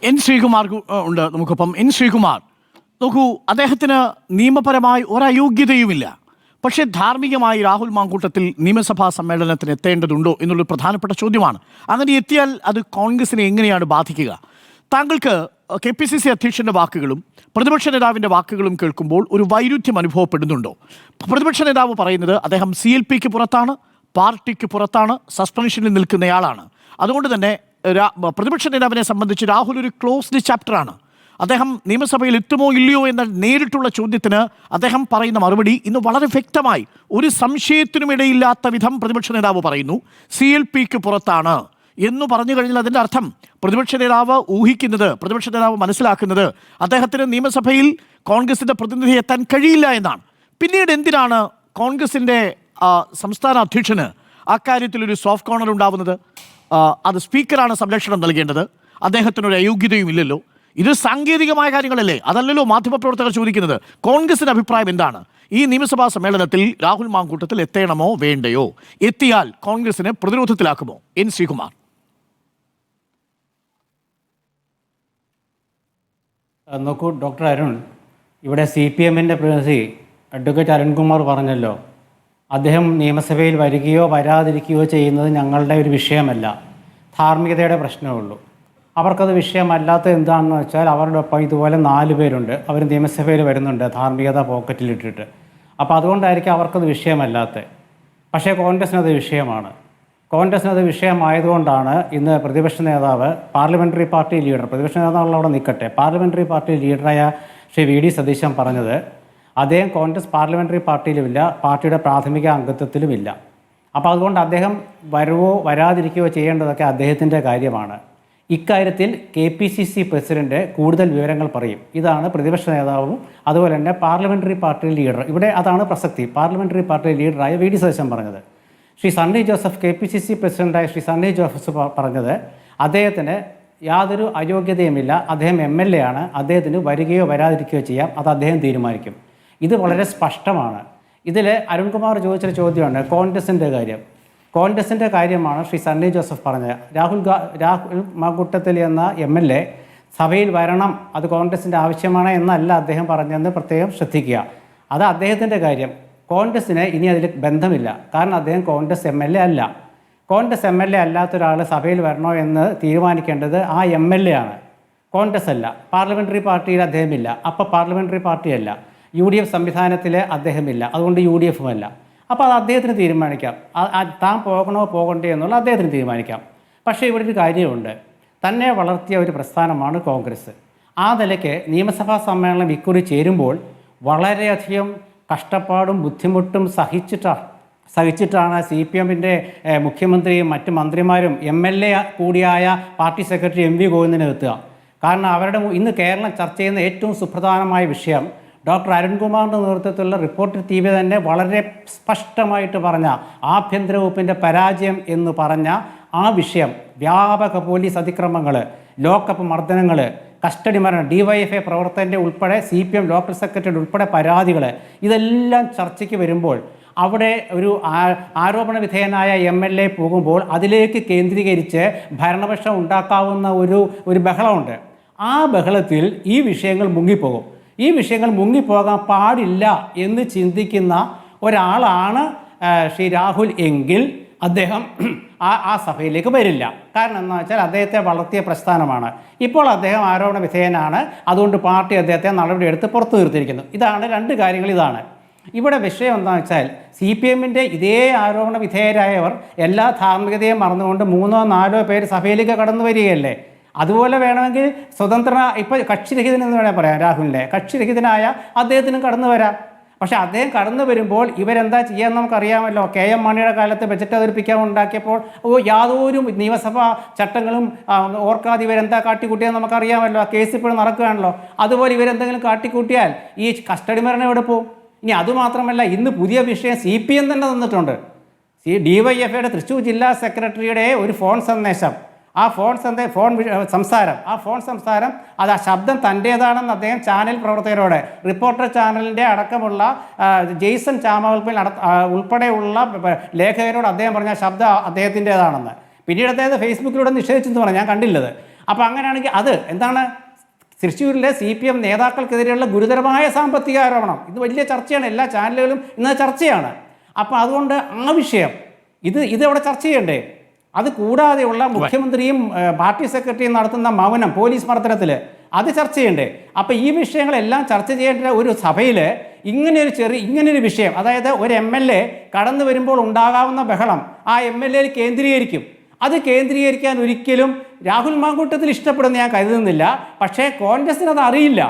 N Sreekumar ഉണ്ട് നമുക്കൊപ്പം. N Sreekumar, നോക്കൂ, അദ്ദേഹത്തിന് നിയമപരമായി ഒരയോഗ്യതയുമില്ല. പക്ഷേ ധാർമ്മികമായി രാഹുൽ മാങ്കൂട്ടത്തിൽ നിയമസഭാ സമ്മേളനത്തിന് എത്തേണ്ടതുണ്ടോ എന്നുള്ളൊരു പ്രധാനപ്പെട്ട ചോദ്യമാണ്. അങ്ങനെ എത്തിയാൽ അത് കോൺഗ്രസിനെ എങ്ങനെയാണ് ബാധിക്കുക? താങ്കൾക്ക് KPCC അധ്യക്ഷൻ്റെ വാക്കുകളും പ്രതിപക്ഷ നേതാവിൻ്റെ വാക്കുകളും കേൾക്കുമ്പോൾ ഒരു വൈരുദ്ധ്യം അനുഭവപ്പെടുന്നുണ്ടോ? പ്രതിപക്ഷ നേതാവ് പറയുന്നത് അദ്ദേഹം CLPക്ക് പുറത്താണ്, പാർട്ടിക്ക് പുറത്താണ്, സസ്പെൻഷനിൽ നിൽക്കുന്നയാളാണ്. അതുകൊണ്ട് തന്നെ പ്രതിപക്ഷ നേതാവിനെ സംബന്ധിച്ച് രാഹുൽ ഒരു ക്ലോസ്ഡ് ചാപ്റ്ററാണ്. അദ്ദേഹം നിയമസഭയിൽ എത്തുമോ ഇല്ലയോ എന്ന നേരിട്ടുള്ള ചോദ്യത്തിന് അദ്ദേഹം പറയുന്ന മറുപടി ഇന്ന് വളരെ വ്യക്തമായി, ഒരു സംശയത്തിനുമിടയില്ലാത്ത വിധം പ്രതിപക്ഷ നേതാവ് പറയുന്നു CLPക്ക് പുറത്താണ് എന്ന് പറഞ്ഞു കഴിഞ്ഞാൽ അതിൻ്റെ അർത്ഥം പ്രതിപക്ഷ നേതാവ് ഊഹിക്കുന്നത്, പ്രതിപക്ഷ നേതാവ് മനസ്സിലാക്കുന്നത് അദ്ദേഹത്തിന് നിയമസഭയിൽ കോൺഗ്രസിൻ്റെ പ്രതിനിധി എത്താൻ കഴിയില്ല എന്നാണ്. പിന്നീട് എന്തിനാണ് കോൺഗ്രസിൻ്റെ സംസ്ഥാന അധ്യക്ഷന് അക്കാര്യത്തിലൊരു സോഫ്റ്റ് കോർണർ ഉണ്ടാവുന്നത്? അത് സ്പീക്കറാണ് സംരക്ഷണം നൽകേണ്ടത്, അദ്ദേഹത്തിനൊരു അയോഗ്യതയും ഇല്ലല്ലോ. ഇത് സാങ്കേതികമായ കാര്യങ്ങളല്ലേ, അതല്ലല്ലോ മാധ്യമപ്രവർത്തകർ ചോദിക്കുന്നത്. കോൺഗ്രസിൻ്റെ അഭിപ്രായം എന്താണ്? ഈ നിയമസഭാ സമ്മേളനത്തിൽ രാഹുൽ മാങ്കൂട്ടത്തിൽ എത്തണമോ വേണ്ടയോ? എത്തിയാൽ കോൺഗ്രസിനെ പ്രതിരോധത്തിലാക്കുമോ? എൻ ശ്രീകുമാർ. നോക്കൂ ഡോക്ടർ അരുൺ, ഇവിടെ CPMൻ്റെ പ്രതിനിധി അഡ്വക്കേറ്റ് അരുൺകുമാർ പറഞ്ഞല്ലോ, അദ്ദേഹം നിയമസഭയിൽ വരികയോ വരാതിരിക്കുകയോ ചെയ്യുന്നത് ഞങ്ങളുടെ ഒരു വിഷയമല്ല, ധാർമ്മികതയുടെ പ്രശ്നമേ ഉള്ളൂ. അവർക്കത് വിഷയമല്ലാത്തത് എന്താണെന്ന് വെച്ചാൽ അവരുടെ ഒപ്പം ഇതുപോലെ 4 പേരുണ്ട്, അവർ നിയമസഭയിൽ വരുന്നുണ്ട് ധാർമ്മികത പോക്കറ്റിലിട്ടിട്ട്. അപ്പോൾ അതുകൊണ്ടായിരിക്കും അവർക്കത് വിഷയമല്ലാത്തത്. പക്ഷേ കോൺഗ്രസിനത് വിഷയമാണ്. കോൺഗ്രസിനത് വിഷയമായതുകൊണ്ടാണ് ഇന്ന് പ്രതിപക്ഷ നേതാവ്, പാർലമെൻ്ററി പാർട്ടി ലീഡർ, പ്രതിപക്ഷ നേതാവ് അവിടെ നിൽക്കട്ടെ, പാർലമെൻ്ററി പാർട്ടി ലീഡറായ ശ്രീ VD സതീശൻ പറഞ്ഞത് അദ്ദേഹം കോൺഗ്രസ് പാർലമെൻ്ററി പാർട്ടിയിലുമില്ല, പാർട്ടിയുടെ പ്രാഥമിക അംഗത്വത്തിലുമില്ല. അപ്പോൾ അതുകൊണ്ട് അദ്ദേഹം വരുവോ വരാതിരിക്കുകയോ ചെയ്യേണ്ടതൊക്കെ അദ്ദേഹത്തിൻ്റെ കാര്യമാണ്. ഇക്കാര്യത്തിൽ KPCC പ്രസിഡന്റ് കൂടുതൽ വിവരങ്ങൾ പറയും. ഇതാണ് പ്രതിപക്ഷ നേതാവും അതുപോലെ തന്നെ പാർലമെൻ്ററി പാർട്ടി ലീഡർ, ഇവിടെ അതാണ് പ്രസക്തി, പാർലമെൻ്ററി പാർട്ടി ലീഡറായ VD സതീശൻ പറഞ്ഞത്. ശ്രീ സണ്ണി ജോസഫ്, KPCC പ്രസിഡന്റായ ശ്രീ സണ്ണി ജോസഫ് പറഞ്ഞത് അദ്ദേഹത്തിന് യാതൊരു അയോഗ്യതയുമില്ല, അദ്ദേഹം MLA ആണ്, അദ്ദേഹത്തിന് വരികയോ വരാതിരിക്കുകയോ ചെയ്യാം, അത് അദ്ദേഹം തീരുമാനിക്കും. ഇത് വളരെ സ്പഷ്ടമാണ്. ഇതിൽ അരുൺകുമാർ ചോദിച്ചൊരു ചോദ്യമാണ് കോൺഗ്രസിൻ്റെ കാര്യം. കോൺഗ്രസിൻ്റെ കാര്യമാണ് ശ്രീ സണ്ണി ജോസഫ് പറഞ്ഞത്. രാഹുൽ മാങ്കൂട്ടത്തിൽ എന്ന MLA സഭയിൽ വരണം, അത് കോൺഗ്രസിൻ്റെ ആവശ്യമാണ് എന്നല്ല അദ്ദേഹം പറഞ്ഞതെന്ന് പ്രത്യേകം ശ്രദ്ധിക്കുക. അത് അദ്ദേഹത്തിൻ്റെ കാര്യം. കോൺഗ്രസ്സിന് ഇനി അതിൽ ബന്ധമില്ല, കാരണം അദ്ദേഹം കോൺഗ്രസ് MLA അല്ല. കോൺഗ്രസ് MLA അല്ലാത്ത ഒരാൾ സഭയിൽ വരണോ എന്ന് തീരുമാനിക്കേണ്ടത് ആ MLA ആണ്, കോൺഗ്രസ് അല്ല. പാർലമെൻ്ററി പാർട്ടിയിൽ അദ്ദേഹമില്ല, അപ്പോൾ പാർലമെൻ്ററി പാർട്ടിയല്ല. UDF സംവിധാനത്തിൽ അദ്ദേഹമില്ല, അതുകൊണ്ട് UDFും അല്ല. അപ്പോൾ അത് അദ്ദേഹത്തിന് തീരുമാനിക്കാം, താൻ പോകണോ പോകണ്ടേ എന്നുള്ള അദ്ദേഹത്തിന് തീരുമാനിക്കാം. പക്ഷേ ഇവിടെ ഒരു കാര്യമുണ്ട്, തന്നെ വളർത്തിയ ഒരു പ്രസ്ഥാനമാണ് കോൺഗ്രസ്. ആ നിലയ്ക്ക് നിയമസഭാ സമ്മേളനം ഇക്കുറി ചേരുമ്പോൾ വളരെയധികം കഷ്ടപ്പാടും ബുദ്ധിമുട്ടും സഹിച്ചിട്ടാണ് CPMൻ്റെ മുഖ്യമന്ത്രിയും മറ്റ് മന്ത്രിമാരും MLA കൂടിയായ പാർട്ടി സെക്രട്ടറി MV ഗോവിന്ദനെ എത്തുക. കാരണം അവരുടെ ഇന്ന് കേരളം ചർച്ച ചെയ്യുന്ന ഏറ്റവും സുപ്രധാനമായ വിഷയം ഡോക്ടർ അരുൺകുമാറിൻ്റെ നേതൃത്വത്തിലുള്ള റിപ്പോർട്ടർ TV തന്നെ വളരെ സ്പഷ്ടമായിട്ട് പറഞ്ഞ ആഭ്യന്തര വകുപ്പിൻ്റെ പരാജയം എന്ന് പറഞ്ഞ ആ വിഷയം, വ്യാപക പോലീസ് അതിക്രമങ്ങൾ, ലോക്കപ്പ് മർദ്ദനങ്ങൾ, കസ്റ്റഡി മരണം, DYFI പ്രവർത്തകൻ്റെ ഉൾപ്പെടെ CPM ലോക്കൽ സെക്രട്ടറിയുടെ ഉൾപ്പെടെ പരാതികൾ, ഇതെല്ലാം ചർച്ചയ്ക്ക് വരുമ്പോൾ അവിടെ ഒരു ആരോപണ വിധേയനായ MLA പോകുമ്പോൾ അതിലേക്ക് കേന്ദ്രീകരിച്ച് ഭരണപക്ഷം ഉണ്ടാക്കാവുന്ന ഒരു ബഹളമുണ്ട്. ആ ബഹളത്തിൽ ഈ വിഷയങ്ങൾ മുങ്ങിപ്പോകും. ഈ വിഷയങ്ങൾ മുങ്ങിപ്പോകാൻ പാടില്ല എന്ന് ചിന്തിക്കുന്ന ഒരാളാണ് ശ്രീ രാഹുൽ എങ്കിൽ അദ്ദേഹം ആ സഭയിലേക്ക് വരില്ല. കാരണം എന്താണെന്ന് വെച്ചാൽ അദ്ദേഹത്തെ വളർത്തിയ പ്രസ്ഥാനമാണ്. ഇപ്പോൾ അദ്ദേഹം ആരോപണ വിധേയനാണ്, അതുകൊണ്ട് പാർട്ടി അദ്ദേഹത്തെ നടപടിയെടുത്ത് പുറത്തു നിർത്തിയിരിക്കുന്നു. ഇതാണ് 2 കാര്യങ്ങൾ. ഇതാണ് ഇവിടെ വിഷയം. എന്താണെന്ന് വെച്ചാൽ CPMൻ്റെ ഇതേ ആരോപണ വിധേയരായവർ എല്ലാ ധാർമ്മികതയും മറന്നുകൊണ്ട് 3-4 പേര് സഭയിലേക്ക് കടന്നു വരികയല്ലേ. അതുപോലെ വേണമെങ്കിൽ സ്വതന്ത്ര, ഇപ്പോൾ കക്ഷിരഹിതനെന്ന് വേണേൽ പറയാം, രാഹുലിൻ്റെ കക്ഷിരഹിതനായ അദ്ദേഹത്തിനും കടന്നു വരാം. പക്ഷേ അദ്ദേഹം കടന്നു വരുമ്പോൾ ഇവരെന്താ ചെയ്യാൻ നമുക്കറിയാമല്ലോ. KM മാണിയുടെ കാലത്ത് ബജറ്റ് അവതരിപ്പിക്കാൻ ഉണ്ടാക്കിയപ്പോൾ യാതൊരു നിയമസഭാ ചട്ടങ്ങളും ഓർക്കാതെ ഇവരെന്താ കാട്ടിക്കൂട്ടിയാൽ നമുക്കറിയാമല്ലോ. ആ കേസ് ഇപ്പോഴും നടക്കുകയാണല്ലോ. അതുപോലെ ഇവരെന്തെങ്കിലും കാട്ടിക്കൂട്ടിയാൽ ഈ കസ്റ്റഡി മരണം എവിടെ പോകും? ഇനി അതുമാത്രമല്ല, ഇന്ന് പുതിയ വിഷയം CPM തന്നെ തന്നിട്ടുണ്ട്. DYFIയുടെ തൃശ്ശൂർ ജില്ലാ സെക്രട്ടറിയുടെ ഒരു ഫോൺ സന്ദേശം, ആ ഫോൺ സംസാരം അത് ആ ശബ്ദം തൻ്റേതാണെന്ന് അദ്ദേഹം ചാനൽ പ്രവർത്തകരോട്, റിപ്പോർട്ടർ ചാനലിൻ്റെ അടക്കമുള്ള ജെയ്സൺ ചാമവൽപ്പിൽ ഉൾപ്പെടെയുള്ള ലേഖകരോട് അദ്ദേഹം പറഞ്ഞ ശബ്ദം അദ്ദേഹത്തിൻ്റേതാണെന്ന്. പിന്നീട് അദ്ദേഹത്തെ ഫേസ്ബുക്കിലൂടെ നിഷേധിച്ചെന്ന് പറഞ്ഞാൽ ഞാൻ കണ്ടില്ലത്. അപ്പോൾ അങ്ങനെയാണെങ്കിൽ അത് എന്താണ് തൃശ്ശൂരിലെ CPM നേതാക്കൾക്കെതിരെയുള്ള ഗുരുതരമായ സാമ്പത്തിക ആരോപണം. ഇത് വലിയ ചർച്ചയാണ്, എല്ലാ ചാനലുകളും ഇന്ന് ചർച്ചയാണ്. അപ്പോൾ അതുകൊണ്ട് ആ വിഷയം ഇത് അവിടെ ചർച്ച ചെയ്യണ്ടേ? അത് കൂടാതെയുള്ള മുഖ്യമന്ത്രിയും പാർട്ടി സെക്രട്ടറിയും നടത്തുന്ന മൗനം പോലീസ് മർദ്ദനത്തിൽ അത് ചർച്ച ചെയ്യണ്ടേ? അപ്പോൾ ഈ വിഷയങ്ങളെല്ലാം ചർച്ച ചെയ്യേണ്ട ഒരു സഭയിൽ ഇങ്ങനെയൊരു വിഷയം, അതായത് ഒരു MLA കടന്നു വരുമ്പോൾ ഉണ്ടാകാവുന്ന ബഹളം ആ MLA കേന്ദ്രീകരിക്കും. അത് കേന്ദ്രീകരിക്കാൻ ഒരിക്കലും രാഹുൽ മാങ്കൂട്ടത്തിൽ ഇഷ്ടപ്പെടുന്ന ഞാൻ കരുതുന്നില്ല. പക്ഷേ കോൺഗ്രസിന് അത് അറിയില്ല.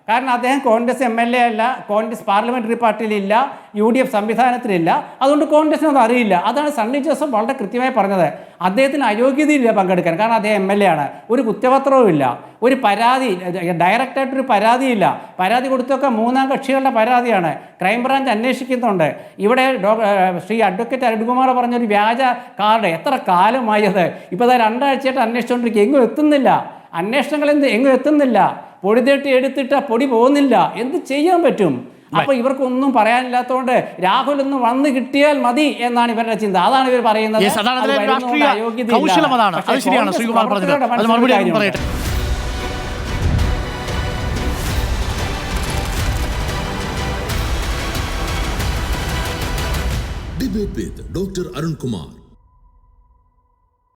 കാരണം അദ്ദേഹം കോൺഗ്രസ് MLA അല്ല, കോൺഗ്രസ് പാർലമെൻ്ററി പാർട്ടിയിലില്ല, UDF സംവിധാനത്തിലില്ല. അതുകൊണ്ട് കോൺഗ്രസിന് അത് അറിയില്ല. അതാണ് സണ്ണി ജോസഫ് വളരെ കൃത്യമായി പറഞ്ഞത്. അദ്ദേഹത്തിന് അയോഗ്യതയില്ല പങ്കെടുക്കാൻ. കാരണം അദ്ദേഹം MLA ആണ്, ഒരു കുറ്റപത്രവും ഇല്ല, ഒരു പരാതി ഡയറക്റ്റായിട്ടൊരു പരാതിയില്ല. പരാതി കൊടുത്തൊക്കെ മൂന്നാം കക്ഷികളുടെ പരാതിയാണ്. ക്രൈംബ്രാഞ്ച് അന്വേഷിക്കുന്നുണ്ട്. ഇവിടെ ശ്രീ അഡ്വക്കേറ്റ് അരുൺകുമാർ പറഞ്ഞൊരു വ്യാജ കാർഡ് എത്ര കാലമായത്, ഇപ്പോൾ 2 ആഴ്ചയായിട്ട് അന്വേഷിച്ചുകൊണ്ടിരിക്കുക, എങ്ങും എത്തുന്നില്ല. അന്വേഷണങ്ങൾ എങ്ങും എത്തുന്നില്ല. പൊടി തേട്ടി എടുത്തിട്ട് പൊടി പോകുന്നില്ല. എന്ത് ചെയ്യാൻ പറ്റും? അപ്പൊ ഇവർക്കൊന്നും പറയാനില്ലാത്തതുകൊണ്ട് രാഹുൽ ഒന്ന് വന്ന് കിട്ടിയാൽ മതി എന്നാണ് ഇവരുടെ ചിന്ത. അതാണ് ഇവർ പറയുന്നത്. Debate with Dr. Arun Kumar.